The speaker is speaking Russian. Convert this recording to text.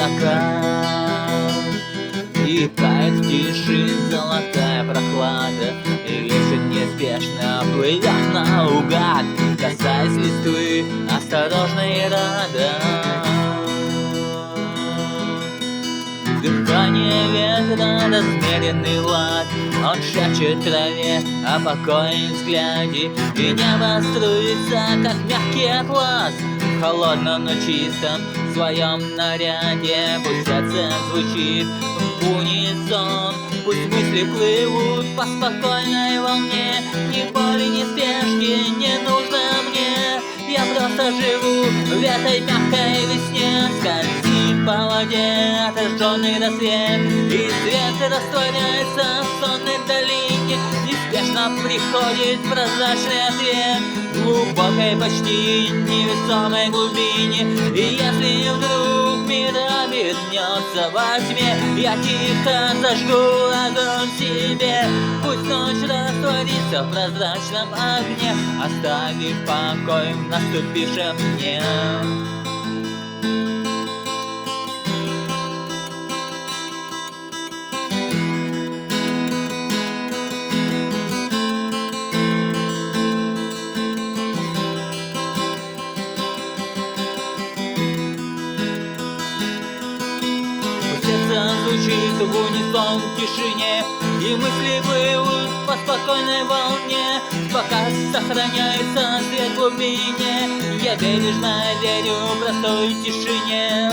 закат, и тает в тиши золотая прохлада, и вечер неспешно плывет наугад, касаясь листвы осторожно и рада. Дыхание ветра, размеренный лад, он шепчет траве о покойном взгляде, и небо струится, как мягкий атлас, в холодном, но чистом своем наряде. Пусть сердце звучит в унисон, пусть мысли плывут по спокойной волне. Ни боли, ни спешки не нужно мне, я просто живу в этой мягкой весне. Скользит по воде отраженный рассвет, и свет растворяется в сонной долине. Неспешно приходит прозрачный ответ в глубокой, почти невесомой глубине. И если вдруг мир обернется во тьме, я тихо зажгу огонь в себе. Пусть ночь растворится в прозрачном огне, оставив покой в наступившем дне. Звучит в унисон в тишине, и мысли плывут по спокойной волне, пока сохраняется свет в глубине. Я бережно верю простой тишине.